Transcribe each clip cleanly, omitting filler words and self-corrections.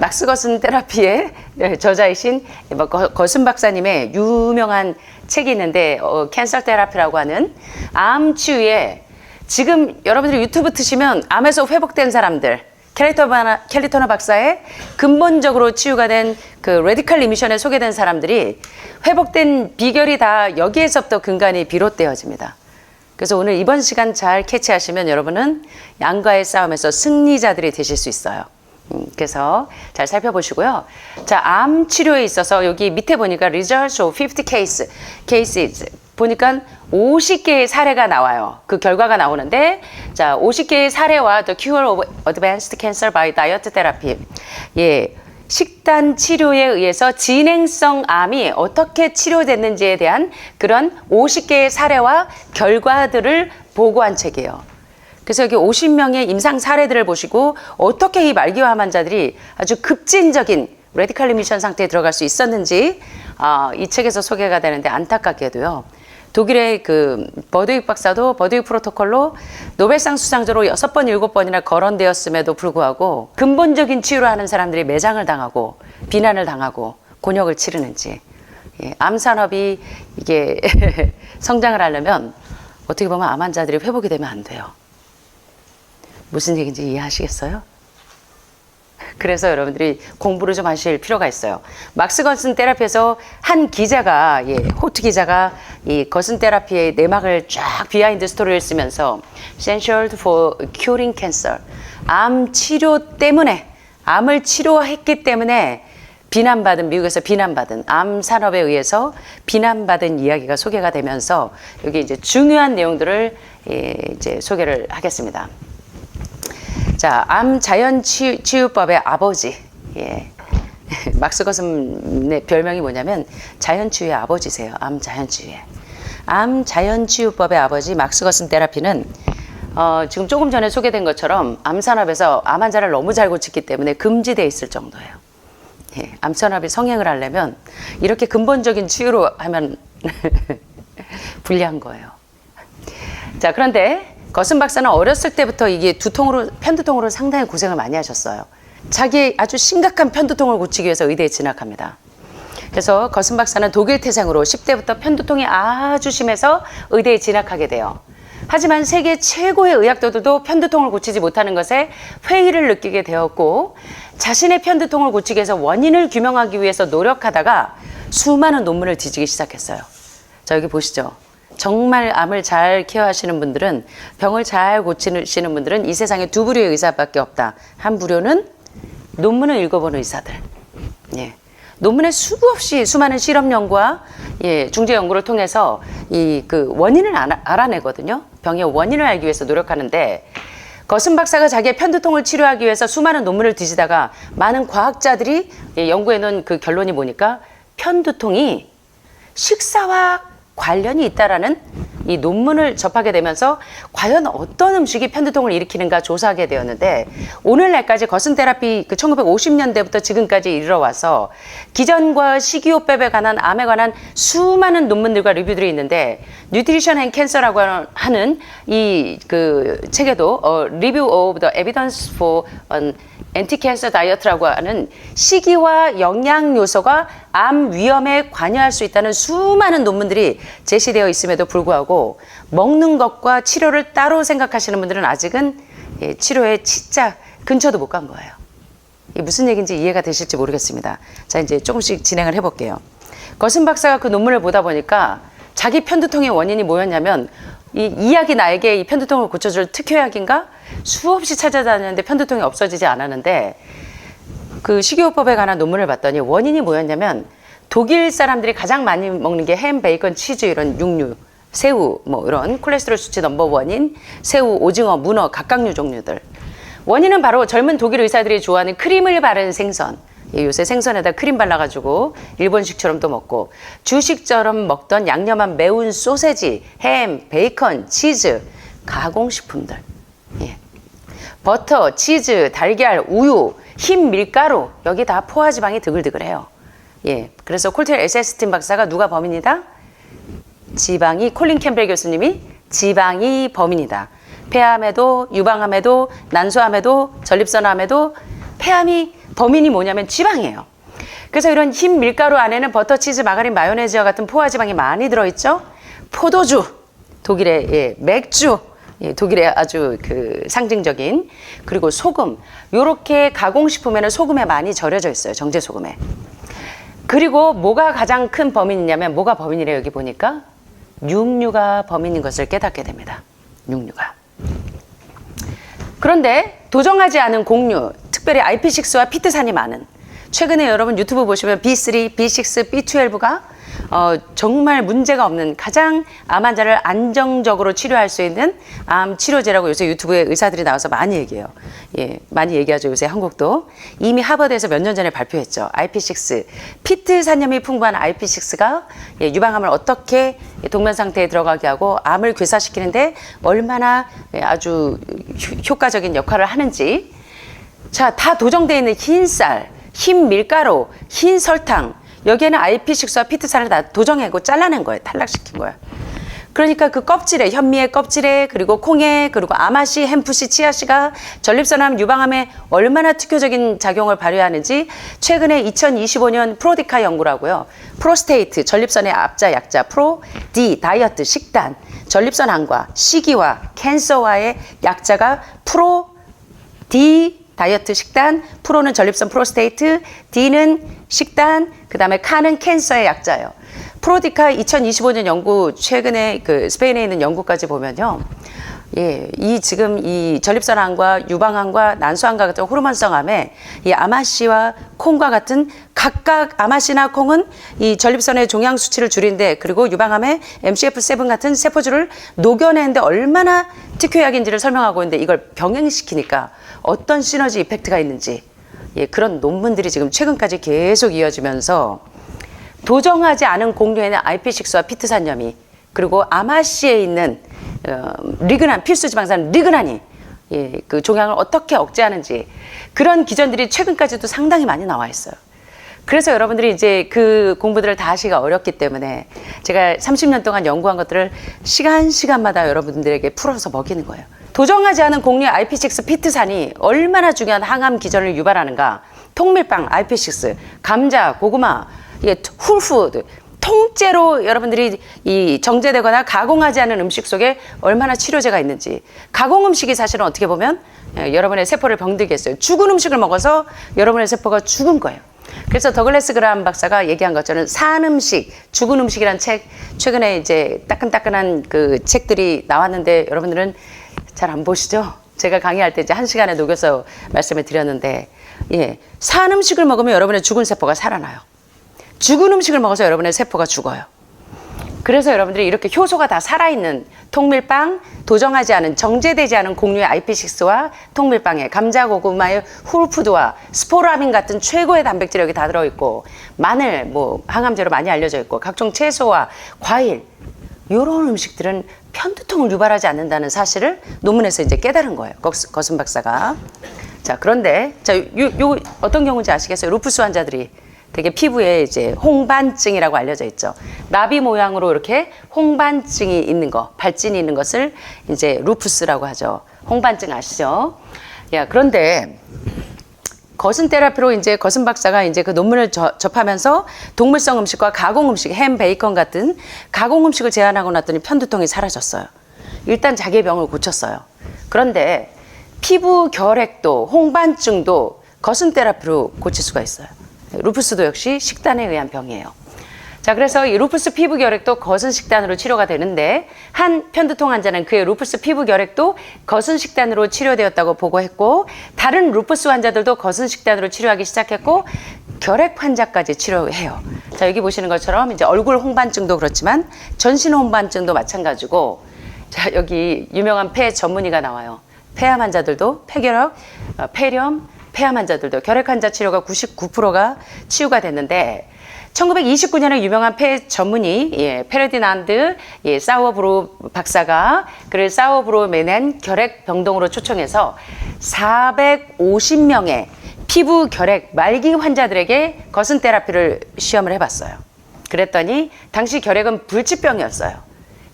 막스 거슨 테라피의 저자이신 거슨 박사님의 유명한 책이 있는데 캔서 테라피라고 하는 암 치유에 지금 여러분들이 유튜브 트시면 암에서 회복된 사람들 켈리터너 박사의 근본적으로 치유가 된 그 레디컬 리미션에 소개된 사람들이 회복된 비결이 다 여기에서부터 근간이 비롯되어집니다. 그래서 오늘 이번 시간 잘 캐치하시면 여러분은 암과의 싸움에서 승리자들이 되실 수 있어요. 그래서 잘 살펴보시고요. 자, 암 치료에 있어서 여기 밑에 보니까 results of 50 cases 보니까 50개의 사례가 나와요. 그 결과가 나오는데, 자, 50개의 사례와 the cure of advanced cancer by diet therapy. 예. 식단 치료에 의해서 진행성 암이 어떻게 치료됐는지에 대한 그런 50개의 사례와 결과들을 보고한 책이에요. 그래서 여기 50명의 임상 사례들을 보시고 어떻게 이 말기암 환자들이 아주 급진적인 레디컬 리미션 상태에 들어갈 수 있었는지 이 책에서 소개가 되는데 안타깝게도요. 독일의 그 버드윅 박사도 버드윅 프로토콜로 노벨상 수상자로 6번, 7번이나 거론되었음에도 불구하고 근본적인 치유를 하는 사람들이 매장을 당하고 비난을 당하고 곤욕을 치르는지, 예, 암 산업이 이게 성장을 하려면 어떻게 보면 암 환자들이 회복이 되면 안 돼요. 무슨 얘기인지 이해하시겠어요? 그래서 여러분들이 공부를 좀 하실 필요가 있어요. 막스 거슨 테라피에서 한 기자가, 예, 호트 기자가 이 거슨 테라피의 내막을 쫙 비하인드 스토리를 쓰면서 Essential for Curing Cancer, 암 치료 때문에, 암을 치료했기 때문에 비난받은, 미국에서 비난받은, 암 산업에 의해서 비난받은 이야기가 소개가 되면서 여기 이제 중요한 내용들을 이제 소개를 하겠습니다. 자, 암 자연 치유법의 아버지. 예. 막스 거슨의 별명이 뭐냐면 자연 치유의 아버지세요. 암 자연 치유의. 암 자연 치유법의 아버지 막스 거슨 테라피는 지금 조금 전에 소개된 것처럼 암 산업에서 암 환자를 너무 잘 고치기 때문에 금지되어 있을 정도예요. 예. 암 산업이 성행을 하려면 이렇게 근본적인 치유로 하면 불리한 거예요. 자, 그런데 거슨 박사는 어렸을 때부터 이게 편두통으로 상당히 고생을 많이 하셨어요. 자기 아주 심각한 편두통을 고치기 위해서 의대에 진학합니다. 그래서 거슨 박사는 독일 태생으로 10대부터 편두통이 아주 심해서 의대에 진학하게 돼요. 하지만 세계 최고의 의학도들도 편두통을 고치지 못하는 것에 회의를 느끼게 되었고, 자신의 편두통을 고치기 위해서 원인을 규명하기 위해서 노력하다가 수많은 논문을 뒤지기 시작했어요. 자, 여기 보시죠. 정말 암을 잘 케어하시는 분들은, 병을 잘 고치시는 분들은 이 세상에 두 부류의 의사밖에 없다. 한 부류는 논문을 읽어본 의사들. 예. 논문에 수없이 수많은 실험 연구와, 예, 중재 연구를 통해서 그 원인을 알아내거든요. 병의 원인을 알기 위해서 노력하는데, 거슨 박사가 자기의 편두통을 치료하기 위해서 수많은 논문을 뒤지다가 많은 과학자들이 연구해 놓은 그 결론이 뭐니까 편두통이 식사와 관련이 있다라는 이 논문을 접하게 되면서 과연 어떤 음식이 편두통을 일으키는가 조사하게 되었는데, 오늘날까지 거슨 테라피 그 1950년대부터 지금까지 이르러와서 기전과 식이요법에 관한 암에 관한 수많은 논문들과 리뷰들이 있는데, 뉴트리션 앤 캔서라고 하는 이 그 책에도 Review of the Evidence for an Anti-Cancer Diet라고 하는 식이와 영양 요소가 암 위험에 관여할 수 있다는 수많은 논문들이 제시되어 있음에도 불구하고 먹는 것과 치료를 따로 생각하시는 분들은 아직은 치료에 진짜 근처도 못 간 거예요. 이게 무슨 얘기인지 이해가 되실지 모르겠습니다. 자, 이제 조금씩 진행을 해볼게요. 거슨 박사가 그 논문을 보다 보니까 자기 편두통의 원인이 뭐였냐면, 이 약이 나에게 이 편두통을 고쳐줄 특효약인가? 수없이 찾아다녔는데 편두통이 없어지지 않았는데, 그 식이요법에 관한 논문을 봤더니 원인이 뭐였냐면, 독일 사람들이 가장 많이 먹는 게 햄, 베이컨, 치즈 이런 육류, 새우, 뭐 이런 콜레스테롤 수치 넘버원인 새우, 오징어, 문어, 갑각류 종류들. 원인은 바로 젊은 독일 의사들이 좋아하는 크림을 바른 생선. 요새 생선에다 크림 발라가지고 일본식처럼 또 먹고, 주식처럼 먹던 양념한 매운 소세지, 햄, 베이컨, 치즈, 가공식품들, 예. 버터, 치즈, 달걀, 우유, 흰 밀가루, 여기 다 포화지방이 드글드글해요. 예. 그래서 콜트렐 에세스틴 박사가 누가 범인이다? 지방이, 콜린 캠벨 교수님이 지방이 범인이다. 폐암에도, 유방암에도, 난소암에도, 전립선암에도 폐암이 범인이 뭐냐면 지방이에요. 그래서 이런 흰 밀가루 안에는 버터, 치즈, 마가린, 마요네즈와 같은 포화지방이 많이 들어있죠. 포도주, 독일의 맥주, 독일의 아주 그 상징적인, 그리고 소금, 요렇게 가공식품에는 소금에 많이 절여져 있어요. 정제소금에. 그리고 뭐가 가장 큰 범인이냐면, 뭐가 범인이래요 여기 보니까? 육류가 범인인 것을 깨닫게 됩니다. 육류가. 그런데 도정하지 않은 곡류, 특별히 IP6와 피트산이 많은, 최근에 여러분 유튜브 보시면 B3, B6, B12가 정말 문제가 없는 가장 암 환자를 안정적으로 치료할 수 있는 암 치료제라고 요새 유튜브에 의사들이 나와서 많이 얘기해요. 예, 많이 얘기하죠. 요새 한국도. 이미 하버드에서 몇 년 전에 발표했죠. IP6. 피트산염이 풍부한 IP6가 유방암을 어떻게 동면 상태에 들어가게 하고 암을 괴사시키는데 얼마나 아주 효과적인 역할을 하는지. 자, 다 도정되어 있는 흰 쌀, 흰 밀가루, 흰 설탕, 여기에는 IP6와 피트산을 다 도정하고 잘라낸 거예요. 탈락시킨 거예요. 그러니까 그 껍질에, 현미의 껍질에, 그리고 콩에, 그리고 아마씨, 햄프씨, 치아씨가 전립선암, 유방암에 얼마나 특효적인 작용을 발휘하는지 최근에 2025년 프로디카 연구라고요. 프로스테이트, 전립선의 앞자, 약자, 프로, D, 다이어트, 식단, 전립선 암과 시기와 캔서와의 약자가 프로, D, 다이어트, 식단, 프로는 전립선 프로스테이트, D는 식단, 그 다음에 카는 캔서의 약자예요. 프로디카 2025년 연구, 최근에 그 스페인에 있는 연구까지 보면요. 예, 지금 이 전립선암과 유방암과 난소암과 같은 호르몬성 암에 이 아마씨와 콩과 같은 각각 아마씨나 콩은 이 전립선의 종양 수치를 줄이는데, 그리고 유방암의 MCF7 같은 세포주를 녹여내는데 얼마나 특효약인지를 설명하고 있는데, 이걸 병행시키니까 어떤 시너지 이펙트가 있는지, 예, 그런 논문들이 지금 최근까지 계속 이어지면서 도정하지 않은 곡류에는 IP6와 피트산염이, 그리고 아마씨에 있는 리그난, 필수지방산 리그난이 그 종양을 어떻게 억제하는지, 그런 기전들이 최근까지도 상당히 많이 나와 있어요. 그래서 여러분들이 이제 그 공부들을 다 하시기가 어렵기 때문에 제가 30년 동안 연구한 것들을 시간마다 여러분들에게 풀어서 먹이는 거예요. 도정하지 않은 곡류 IP6 피트산이 얼마나 중요한 항암 기전을 유발하는가. 통밀빵 IP6, 감자, 고구마, 훌푸드, 통째로 여러분들이 이 정제되거나 가공하지 않은 음식 속에 얼마나 치료제가 있는지. 가공 음식이 사실은 어떻게 보면 여러분의 세포를 병들게 했어요. 죽은 음식을 먹어서 여러분의 세포가 죽은 거예요. 그래서 더글래스 그라함 박사가 얘기한 것처럼 산 음식, 죽은 음식이란 책, 최근에 이제 따끈따끈한 그 책들이 나왔는데 여러분들은 잘 안 보시죠? 제가 강의할 때 이제 1시간에 녹여서 말씀을 드렸는데, 예, 산 음식을 먹으면 여러분의 죽은 세포가 살아나요. 죽은 음식을 먹어서 여러분의 세포가 죽어요. 그래서 여러분들이 이렇게 효소가 다 살아있는 통밀빵, 도정하지 않은, 정제되지 않은 곡류의 IP6와 통밀빵에 감자, 고구마의 훌푸드와 스포라민 같은 최고의 단백질이 여기 다 들어있고, 마늘, 뭐 항암제로 많이 알려져 있고, 각종 채소와 과일, 이런 음식들은 편두통을 유발하지 않는다는 사실을 논문에서 이제 깨달은 거예요. 거슨 박사가. 자, 그런데 요 어떤 경우인지 아시겠어요? 루푸스 환자들이 되게 피부에 이제 홍반증이라고 알려져 있죠. 나비 모양으로 이렇게 홍반증이 있는 거, 발진이 있는 것을 이제 루푸스라고 하죠. 홍반증 아시죠? 야, 그런데 거슨 테라피로 이제 거슨 박사가 이제 그 논문을 접하면서 동물성 음식과 가공 음식, 햄, 베이컨 같은 가공 음식을 제한하고 났더니 편두통이 사라졌어요. 일단 자기의 병을 고쳤어요. 그런데 피부 결핵도, 홍반증도 거슨 테라피로 고칠 수가 있어요. 루푸스도 역시 식단에 의한 병이에요. 자, 그래서 이 루푸스 피부 결핵도 거슨 식단으로 치료가 되는데, 한 편두통 환자는 그의 루푸스 피부 결핵도 거슨 식단으로 치료되었다고 보고했고, 다른 루푸스 환자들도 거슨 식단으로 치료하기 시작했고, 결핵 환자까지 치료해요. 자, 여기 보시는 것처럼 이제 얼굴 홍반증도 그렇지만 전신 홍반증도 마찬가지고, 자, 여기 유명한 폐 전문의가 나와요. 폐암 환자들도 폐결핵, 폐렴, 폐암 환자들도 결핵 환자 치료가 99%가 치유가 됐는데, 1929년에 유명한 폐 전문의 페르디난드 사워브로 박사가 그를 사워브로맨 결핵 병동으로 초청해서 450명의 피부 결핵 말기 환자들에게 거슨 테라피를 시험을 해봤어요. 그랬더니 당시 결핵은 불치병이었어요.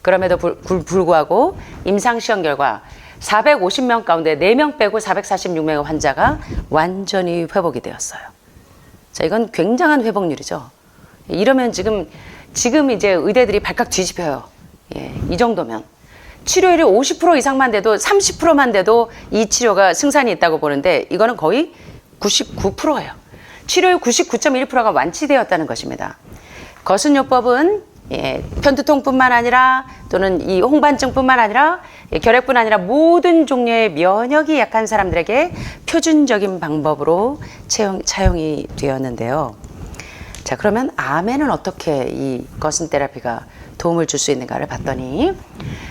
그럼에도 불구하고 임상 시험 결과 450명 가운데 4명 빼고 446명의 환자가 완전히 회복이 되었어요. 자, 이건 굉장한 회복률이죠. 이러면 지금 이제 의대들이 발칵 뒤집혀요. 예, 이 정도면. 치료율이 50% 이상만 돼도 30%만 돼도 이 치료가 승산이 있다고 보는데 이거는 거의 99%예요. 치료율 99.1%가 완치되었다는 것입니다. 거순요법은 편두통뿐만 아니라 또는 이 홍반증뿐만 아니라 결핵뿐 아니라 모든 종류의 면역이 약한 사람들에게 표준적인 방법으로 차용이 되었는데요. 자, 그러면 암에는 어떻게 이 거슨 테라피가 도움을 줄 수 있는가를 봤더니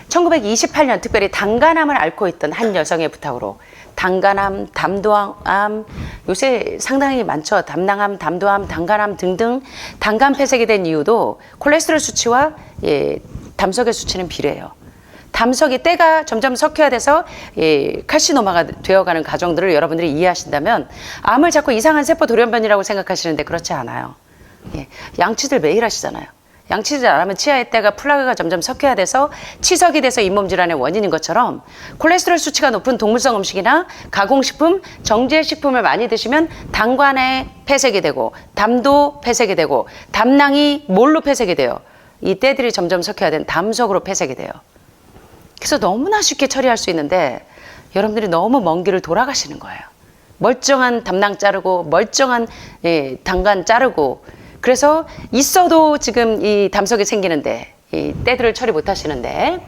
1928년 특별히 당간암을 앓고 있던 한 여성의 부탁으로 당간암, 담도암, 요새 상당히 많죠. 담낭암, 담도암, 당간암 등등 당간 폐색이 된 이유도 콜레스테롤 수치와 담석의 수치는 비례해요. 담석이 때가 점점 석회화 돼서 칼시노마가 되어가는 과정들을 여러분들이 이해하신다면 암을 자꾸 이상한 세포 돌연변이라고 생각하시는데 그렇지 않아요. 양치질 매일 하시잖아요. 양치질 안 하면 치아의 때가 플라그가 점점 석회화돼서 치석이 돼서 잇몸 질환의 원인인 것처럼 콜레스테롤 수치가 높은 동물성 음식이나 가공식품, 정제식품을 많이 드시면 당관에 폐색이 되고 담도 폐색이 되고 담낭이 몰로 폐색이 돼요. 이 때들이 점점 석회화된 담석으로 폐색이 돼요. 그래서 너무나 쉽게 처리할 수 있는데 여러분들이 너무 먼 길을 돌아가시는 거예요. 멀쩡한 담낭 자르고 멀쩡한 당간 자르고 그래서 있어도 지금 이 담석이 생기는데 이 때들을 처리 못 하시는데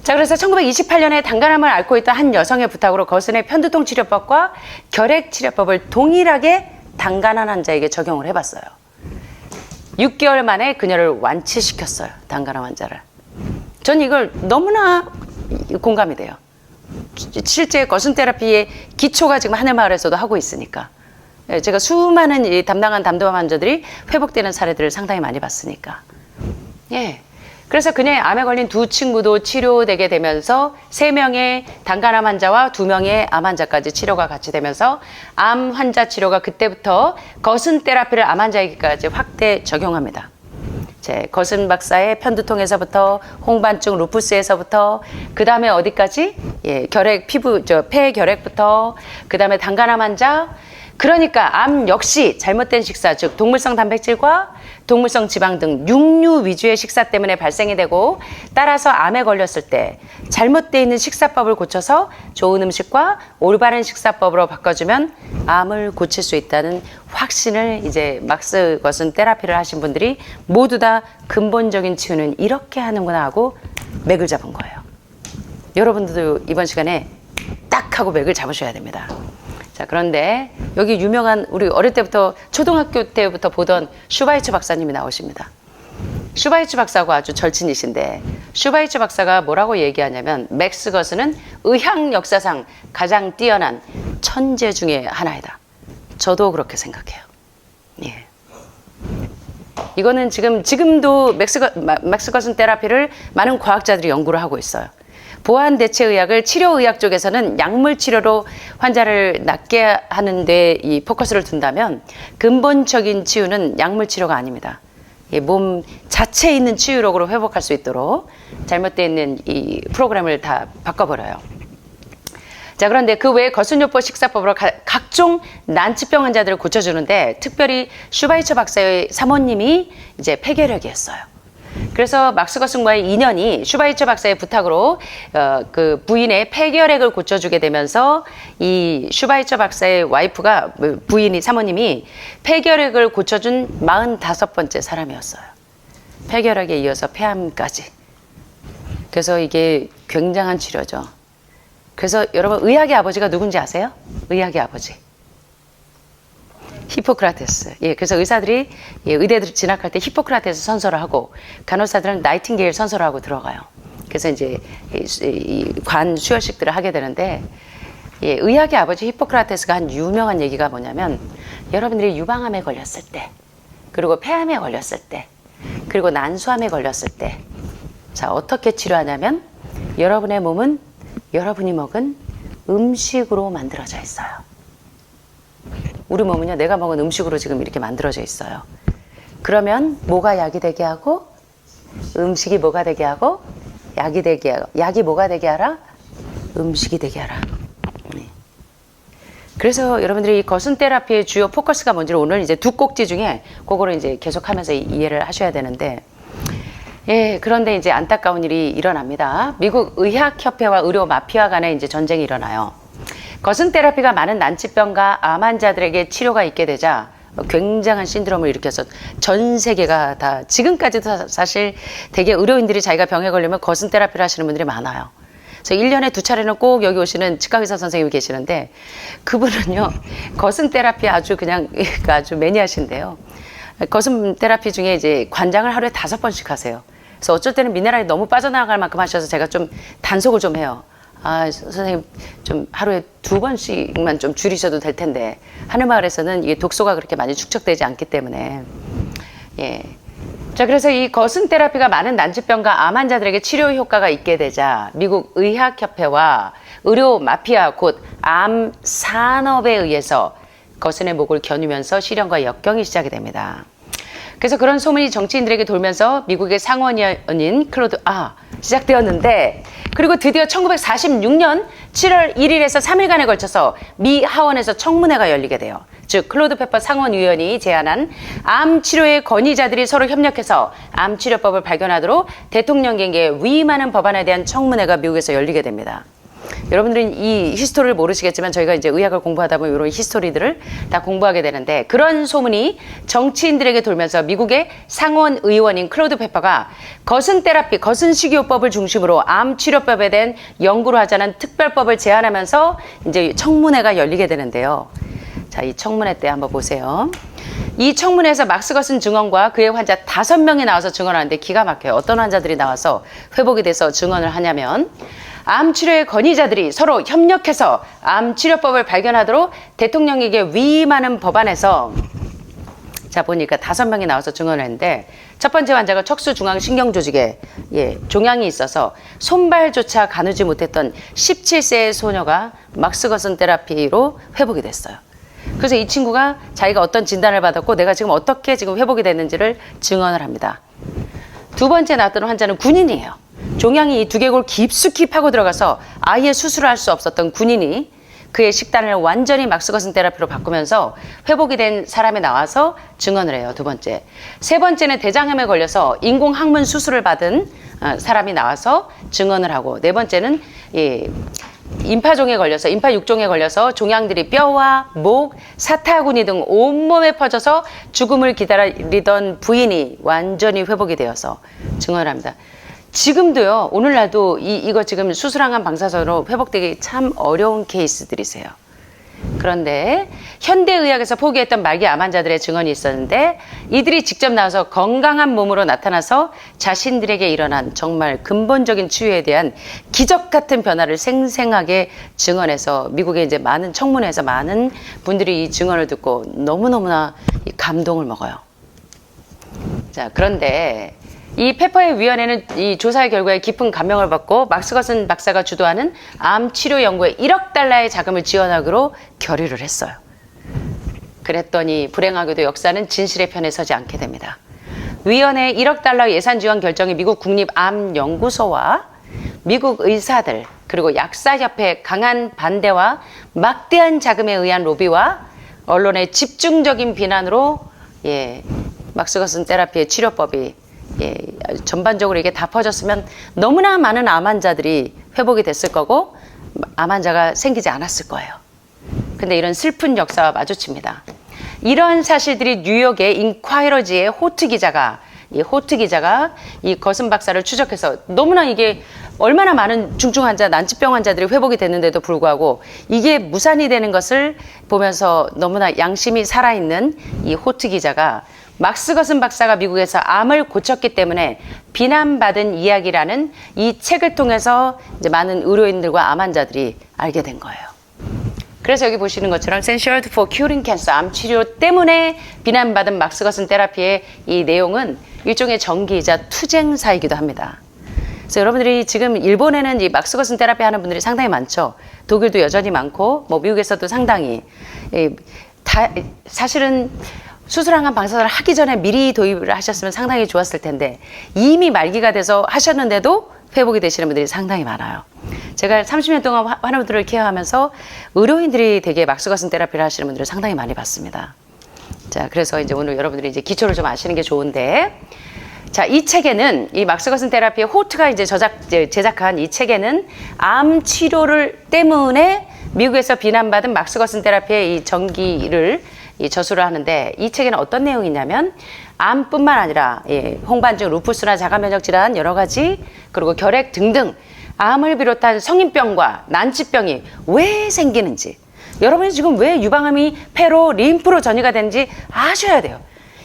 자, 그래서 1928년에 당간암을 앓고 있던 한 여성의 부탁으로 거순의 편두통 치료법과 결핵 치료법을 동일하게 당간암 환자에게 적용을 해봤어요. 6개월 만에 그녀를 완치시켰어요. 당간암 환자를. 전 이걸 너무나 공감이 돼요. 실제 거순 테라피의 기초가 지금 하늘마을에서도 하고 있으니까. 제가 수많은 이 담당한 담도암 환자들이 회복되는 사례들을 상당히 많이 봤으니까. 예. 그래서 그녀의 암에 걸린 두 친구도 치료되게 되면서 3명의 당간암 환자와 2명의 암 환자까지 치료가 같이 되면서 암 환자 치료가 그때부터 거순 테라피를 암 환자에게까지 확대 적용합니다. 거순 박사의 편두통에서부터 홍반증, 루푸스에서부터 그 다음에 어디까지? 결핵, 폐 결핵부터 그 다음에 당간암 환자. 그러니까 암 역시 잘못된 식사, 즉 동물성 단백질과 동물성 지방 등 육류 위주의 식사 때문에 발생이 되고 따라서 암에 걸렸을 때 잘못되어 있는 식사법을 고쳐서 좋은 음식과 올바른 식사법으로 바꿔주면 암을 고칠 수 있다는 확신을 이제 막스 거순 테라피를 하신 분들이 모두 다 근본적인 치유는 이렇게 하는구나 하고 맥을 잡은 거예요. 여러분들도 이번 시간에 딱 하고 맥을 잡으셔야 됩니다. 자, 그런데 여기 유명한 우리 어릴 때부터 초등학교 때부터 보던 슈바이처 박사님이 나오십니다. 슈바이처 박사하고 아주 절친이신데 슈바이처 박사가 뭐라고 얘기하냐면 맥스 거스는 의학 역사상 가장 뛰어난 천재 중에 하나이다. 저도 그렇게 생각해요. 예. 이거는 지금도 맥스 거슨 테라피를 많은 과학자들이 연구를 하고 있어요. 보완 대체 의학을 치료의학 쪽에서는 약물 치료로 환자를 낫게 하는데 이 포커스를 둔다면 근본적인 치유는 약물 치료가 아닙니다. 몸 자체에 있는 치유력으로 회복할 수 있도록 잘못되어 있는 이 프로그램을 다 바꿔버려요. 자, 그런데 그 외에 거순요법 식사법으로 각종 난치병 환자들을 고쳐주는데 특별히 슈바이처 박사의 사모님이 이제 폐결핵이었어요. 그래서 막스 거슨과의 인연이 슈바이처 박사의 부탁으로 그 부인의 폐결핵을 고쳐주게 되면서 이 슈바이처 박사의 와이프가 부인이 사모님이 폐결핵을 고쳐준 45번째 사람이었어요. 폐결핵에 이어서 폐암까지. 그래서 이게 굉장한 치료죠. 그래서 여러분 의학의 아버지가 누군지 아세요? 의학의 아버지. 히포크라테스. 예, 그래서 의사들이 의대들 진학할 때 히포크라테스 선서를 하고 간호사들은 나이팅게일 선서를 하고 들어가요. 그래서 이제 관 수혈식들을 하게 되는데 의학의 아버지 히포크라테스가 한 유명한 얘기가 뭐냐면 여러분들이 유방암에 걸렸을 때 그리고 폐암에 걸렸을 때 그리고 난소암에 걸렸을 때 자, 어떻게 치료하냐면 여러분의 몸은 여러분이 먹은 음식으로 만들어져 있어요. 우리 몸은요, 내가 먹은 음식으로 지금 이렇게 만들어져 있어요. 그러면 뭐가 약이 되게 하고 음식이 뭐가 되게 하고 약이 되게 하고 약이 뭐가 되게 하라? 음식이 되게 하라. 네. 그래서 여러분들이 이 거슴 테라피의 주요 포커스가 뭔지를 오늘 이제 두 꼭지 중에 그거를 이제 계속하면서 이해를 하셔야 되는데, 예, 그런데 이제 안타까운 일이 일어납니다. 미국 의학협회와 의료 마피아 간에 이제 전쟁이 일어나요. 거슴 테라피가 많은 난치병과 암 환자들에게 치료가 있게 되자 굉장한 신드롬을 일으켜서 전 세계가 다, 지금까지도 사실 되게 의료인들이 자기가 병에 걸리면 거슴 테라피를 하시는 분들이 많아요. 그래서 1년에 2차례는 꼭 여기 오시는 치과의사 선생님이 계시는데, 그분은요, 거슴 테라피 아주 그냥 아주 매니아신데요. 거슴 테라피 중에 이제 관장을 하루에 5번씩 하세요. 그래서 어쩔 때는 미네랄이 너무 빠져나갈 만큼 하셔서 제가 좀 단속을 좀 해요. 아, 선생님, 좀 하루에 2번씩만 좀 줄이셔도 될 텐데. 하늘마을에서는 이게 독소가 그렇게 많이 축적되지 않기 때문에. 예. 자, 그래서 이 거슴 테라피가 많은 난치병과 암 환자들에게 치료 효과가 있게 되자 미국 의학협회와 의료 마피아 곧 암 산업에 의해서 거슴의 목을 겨누면서 실현과 역경이 시작이 됩니다. 그래서 그런 소문이 정치인들에게 돌면서 미국의 상원의원인 클로드 시작되었는데, 그리고 드디어 1946년 7월 1일에서 3일간에 걸쳐서 미 하원에서 청문회가 열리게 돼요. 즉 클로드 페퍼 상원의원이 제안한 암 치료의 권위자들이 서로 협력해서 암 치료법을 발견하도록 대통령에게 위임하는 법안에 대한 청문회가 미국에서 열리게 됩니다. 여러분들은 이 히스토리를 모르시겠지만 저희가 이제 의학을 공부하다 보면 이런 히스토리들을 다 공부하게 되는데, 그런 소문이 정치인들에게 돌면서 미국의 상원 의원인 클로드 페퍼가 거슴 테라피, 거슴 식이요법을 중심으로 암 치료법에 대한 연구를 하자는 특별법을 제안하면서 이제 청문회가 열리게 되는데요. 자, 이 청문회 때 한번 보세요. 이 청문회에서 막스 거슴 증언과 그의 환자 5명이 나와서 증언하는데 기가 막혀요. 어떤 환자들이 나와서 회복이 돼서 증언을 하냐면, 암 치료의 권위자들이 서로 협력해서 암 치료법을 발견하도록 대통령에게 위임하는 법안에서, 자 보니까 5명이 나와서 증언을 했는데, 첫 번째 환자가 척수중앙신경조직에 종양이 있어서 손발조차 가누지 못했던 17세의 소녀가 막스 거슴 테라피로 회복이 됐어요. 그래서 이 친구가 자기가 어떤 진단을 받았고 내가 지금 어떻게 지금 회복이 됐는지를 증언을 합니다. 두 번째 나왔던 환자는 군인이에요. 종양이 이 두개골 깊숙이 파고 들어가서 아예 수술을 할 수 없었던 군인이 그의 식단을 완전히 막스 거슴 테라피로 바꾸면서 회복이 된 사람이 나와서 증언을 해요. 두 번째. 세 번째는 대장암에 걸려서 인공항문 수술을 받은 사람이 나와서 증언을 하고, 네 번째는 임파종에 걸려서, 임파 6종에 걸려서 종양들이 뼈와 목, 사타구니 등 온몸에 퍼져서 죽음을 기다리던 부인이 완전히 회복이 되어서 증언을 합니다. 지금도요, 오늘날도 이거 지금 수술항암 방사선으로 회복되기 참 어려운 케이스들이세요. 그런데 현대의학에서 포기했던 말기 암 환자들의 증언이 있었는데, 이들이 직접 나와서 건강한 몸으로 나타나서 자신들에게 일어난 정말 근본적인 치유에 대한 기적 같은 변화를 생생하게 증언해서 미국의 이제 많은 청문회에서 많은 분들이 이 증언을 듣고 너무너무나 감동을 먹어요. 자, 그런데 이 페퍼의 위원회는 이 조사의 결과에 깊은 감명을 받고 막스 거슴 박사가 주도하는 암 치료 연구에 1억 달러의 자금을 지원하기로 결의를 했어요. 그랬더니 불행하게도 역사는 진실의 편에 서지 않게 됩니다. 위원회의 1억 달러 예산 지원 결정이 미국 국립암연구소와 미국 의사들 그리고 약사협회의 강한 반대와 막대한 자금에 의한 로비와 언론의 집중적인 비난으로 막스 거슴 테라피의 치료법이 전반적으로 이게 다 퍼졌으면 너무나 많은 암 환자들이 회복이 됐을 거고 암 환자가 생기지 않았을 거예요. 근데 이런 슬픈 역사와 마주칩니다. 이러한 사실들이 뉴욕의 인콰이러지의 호트 기자가 이 거슴 박사를 추적해서, 너무나 이게 얼마나 많은 중증 환자, 난치병 환자들이 회복이 됐는데도 불구하고 이게 무산이 되는 것을 보면서 너무나 양심이 살아있는 이 호트 기자가 막스 거슴 박사가 미국에서 암을 고쳤기 때문에 비난받은 이야기라는 이 책을 통해서 이제 많은 의료인들과 암 환자들이 알게 된 거예요. 그래서 여기 보시는 것처럼 Censured for Curing Cancer, 암 치료 때문에 비난받은 막스 거슴 테라피의 이 내용은 일종의 전기이자 투쟁사이기도 합니다. 그래서 여러분들이 지금 일본에는 이 막스 거슴 테라피 하는 분들이 상당히 많죠. 독일도 여전히 많고 뭐 미국에서도 상당히 사실은 수술항암 방사선을 하기 전에 미리 도입을 하셨으면 상당히 좋았을 텐데, 이미 말기가 돼서 하셨는데도 회복이 되시는 분들이 상당히 많아요. 제가 30년 동안 환우들을 케어하면서 의료인들이 되게 막스거슨 테라피를 하시는 분들을 상당히 많이 봤습니다. 자, 그래서 이제 오늘 여러분들이 이제 기초를 좀 아시는 게 좋은데, 자, 이 책에는 이 막스거슨 테라피의 호트가 이제 제작한 이 책에는 암 치료를 때문에 미국에서 비난받은 막스거슨 테라피의 이 전기를 저술을 하는데, 이 책에는 어떤 내용이 있냐면 암뿐만 아니라 홍반증, 루푸스나 자가면역 질환 여러 가지, 그리고 결핵 등등 암을 비롯한 성인병과 난치병이 왜 생기는지, 여러분이 지금 왜 유방암이 폐로, 림프로 전이가 되는지 아셔야 돼요.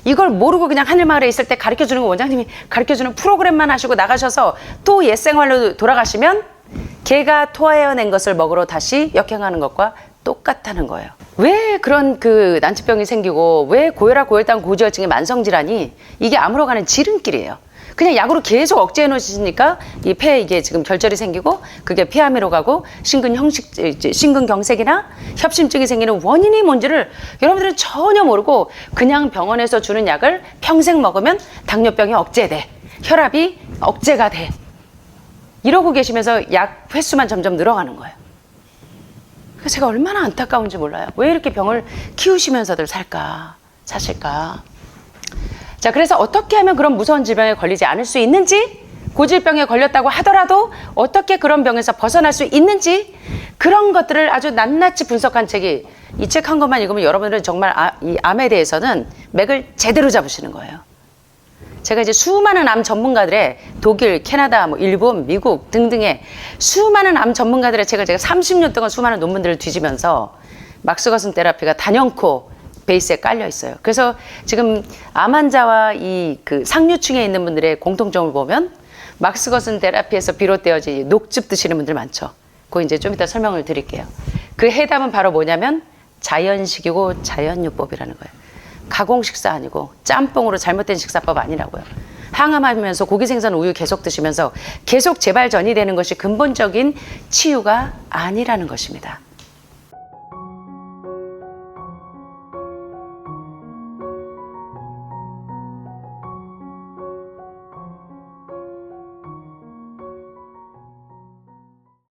이걸 모르고 그냥 하늘마을에 있을 때 가르쳐주는 거, 원장님이 가르쳐주는 프로그램만 하시고 나가셔서 또 옛생활로 돌아가시면 개가 토해낸 것을 먹으러 다시 역행하는 것과 똑같다는 거예요. 왜 그런 그 난치병이 생기고 왜 고혈압, 고혈당, 고지혈증의 만성질환이 이게 암으로 가는 지름길이에요. 그냥 약으로 계속 억제해 놓으시니까 이 폐에 이게 지금 결절이 생기고 그게 폐암으로 가고 심근경색이나 협심증이 생기는 원인이 뭔지를 여러분들은 전혀 모르고 그냥 병원에서 주는 약을 평생 먹으면 당뇨병이 억제돼, 혈압이 억제가 돼, 이러고 계시면서 약 횟수만 점점 늘어가는 거예요. 그래서 제가 얼마나 안타까운지 몰라요. 왜 이렇게 병을 키우시면서들 사실까? 자, 그래서 어떻게 하면 그런 무서운 질병에 걸리지 않을 수 있는지, 고질병에 걸렸다고 하더라도 어떻게 그런 병에서 벗어날 수 있는지, 그런 것들을 아주 낱낱이 분석한 책이, 이 책 한 권만 읽으면 여러분들은 정말 이 암에 대해서는 맥을 제대로 잡으시는 거예요. 제가 이제 수많은 암 전문가들의 독일, 캐나다, 일본, 미국 등등의 수많은 암 전문가들의 책을 제가 30년 동안 수많은 논문들을 뒤지면서 막스거슨 테라피가 단연코 베이스에 깔려 있어요. 그래서 지금 암 환자와 이 그 상류층에 있는 분들의 공통점을 보면 막스거슨 테라피에서 비롯되어진 녹즙 드시는 분들 많죠. 그거 이제 좀 이따 설명을 드릴게요. 그 해답은 바로 뭐냐면 자연식이고 자연요법이라는 거예요. 가공 식사 아니고 짬뽕으로 잘못된 식사법 아니라고요. 항암하면서 고기, 생선, 우유 계속 드시면서 계속 재발전이 되는 것이 근본적인 치유가 아니라는 것입니다.